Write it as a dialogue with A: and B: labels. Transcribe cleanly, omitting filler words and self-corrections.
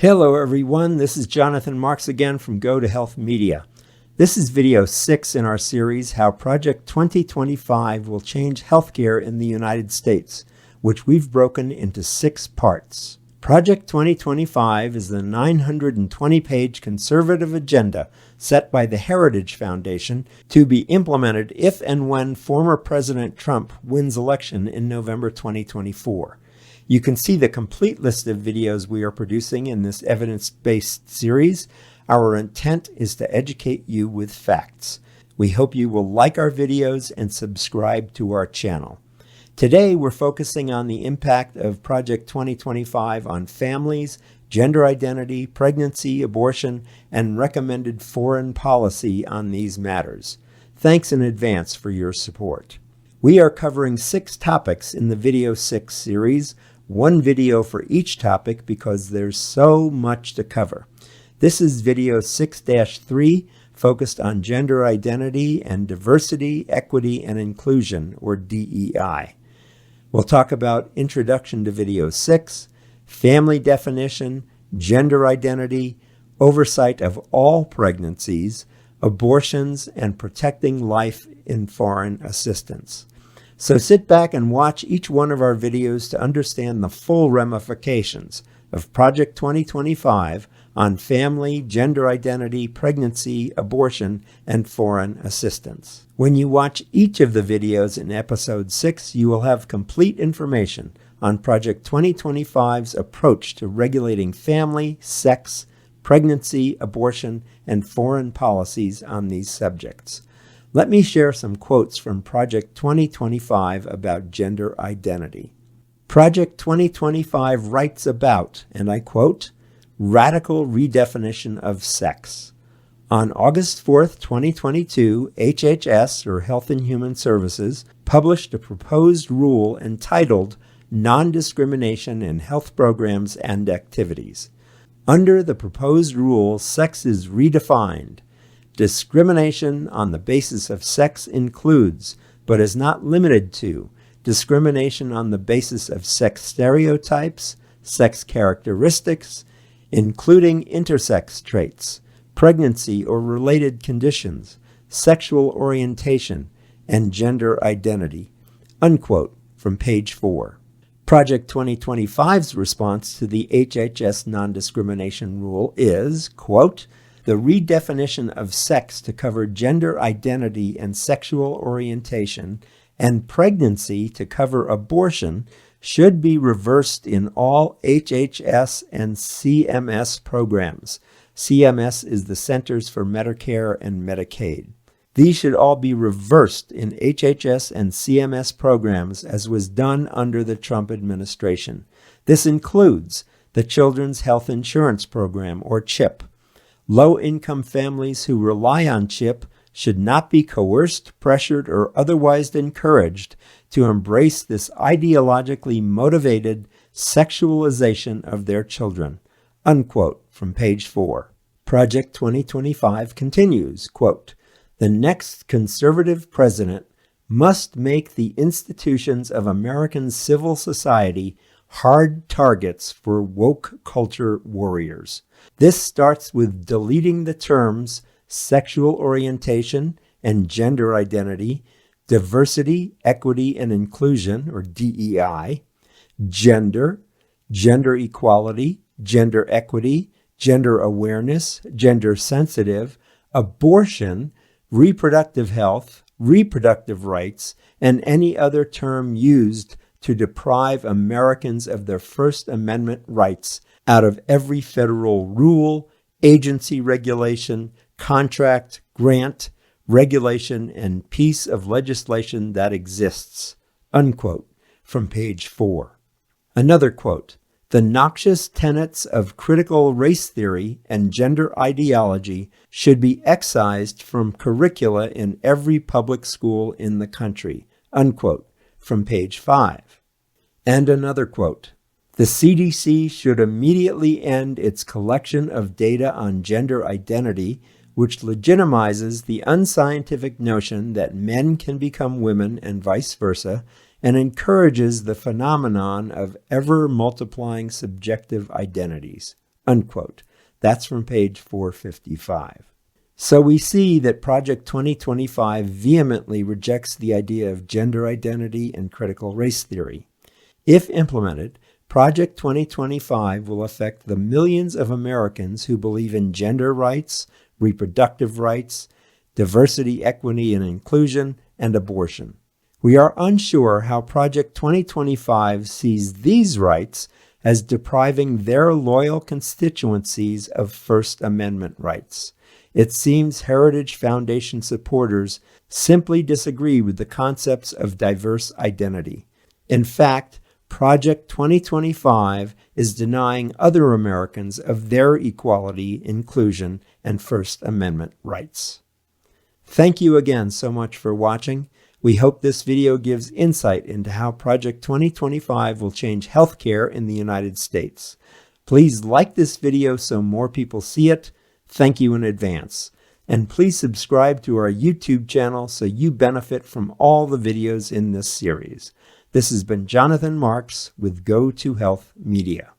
A: Hello everyone, this is Jonathan Marks again from Go to Health Media. This is video 6 in our series, How Project 2025 Will Change Healthcare in the United States, which we've broken into 6 parts. Project 2025 is the 920-page conservative agenda set by the Heritage Foundation to be implemented if and when former President Trump wins election in November 2024. You can see the complete list of videos we are producing in this evidence-based series. Our intent is to educate you with facts. We hope you will like our videos and subscribe to our channel. Today, we're focusing on the impact of Project 2025 on families, gender identity, pregnancy, abortion, and recommended foreign policy on these matters. Thanks in advance for your support. We are covering 6 topics in the Video 6 series, one video for each topic because there's so much to cover. This is Video 6-3, focused on gender identity and diversity, equity, and inclusion, or DEI. We'll talk about Introduction to Video 6, family definition, gender identity, oversight of all pregnancies, abortions, and protecting life in foreign assistance. So sit back and watch each one of our videos to understand the full ramifications of Project 2025 on family, gender identity, pregnancy, abortion, and foreign assistance. When you watch each of the videos in Episode 6, you will have complete information on Project 2025's approach to regulating family, sex, pregnancy, abortion, and foreign policies on these subjects. Let me share some quotes from Project 2025 about gender identity. Project 2025 writes about, and I quote, radical redefinition of sex. On August 4th, 2022, HHS, or Health and Human Services, published a proposed rule entitled Non-Discrimination in Health Programs and Activities. Under the proposed rule, sex is redefined. Discrimination on the basis of sex includes, but is not limited to, discrimination on the basis of sex stereotypes, sex characteristics, including intersex traits, pregnancy or related conditions, sexual orientation, and gender identity. Unquote from page 4. Project 2025's response to the HHS non-discrimination rule is, quote, the redefinition of sex to cover gender identity and sexual orientation, and pregnancy to cover abortion should be reversed in all HHS and CMS programs. CMS is the Centers for Medicare and Medicaid. These should all be reversed in HHS and CMS programs as was done under the Trump administration. This includes the Children's Health Insurance Program, or CHIP. Low-income families who rely on CHIP should not be coerced, pressured, or otherwise encouraged to embrace this ideologically motivated sexualization of their children. Unquote from page 4. Project 2025 continues, quote, the next conservative president must make the institutions of American civil society hard targets for woke culture warriors. This starts with deleting the terms sexual orientation and gender identity, diversity, equity, and inclusion, or DEI, gender, gender equality, gender equity, gender awareness, gender sensitive, abortion, reproductive health, reproductive rights, and any other term used to deprive Americans of their First Amendment rights out of every federal rule, agency regulation, contract, grant, regulation, and piece of legislation that exists. Unquote from page 4. Another quote, the noxious tenets of critical race theory and gender ideology should be excised from curricula in every public school in the country. Unquote from page 5. And another quote, the CDC should immediately end its collection of data on gender identity, which legitimizes the unscientific notion that men can become women and vice versa, and encourages the phenomenon of ever-multiplying subjective identities. unquote. That's from page 455. So we see that Project 2025 vehemently rejects the idea of gender identity and critical race theory. If implemented, Project 2025 will affect the millions of Americans who believe in gender rights, reproductive rights, diversity, equity, and inclusion, and abortion. We are unsure how Project 2025 sees these rights as depriving their loyal constituencies of First Amendment rights. It seems Heritage Foundation supporters simply disagree with the concepts of diverse identity. In fact, Project 2025 is denying other Americans of their equality, inclusion, and First Amendment rights. Thank you again so much for watching. We hope this video gives insight into how Project 2025 will change healthcare in the United States. Please like this video so more people see it. Thank you in advance. And please subscribe to our YouTube channel so you benefit from all the videos in this series. This has been Jonathan Marks with Go to Health Media.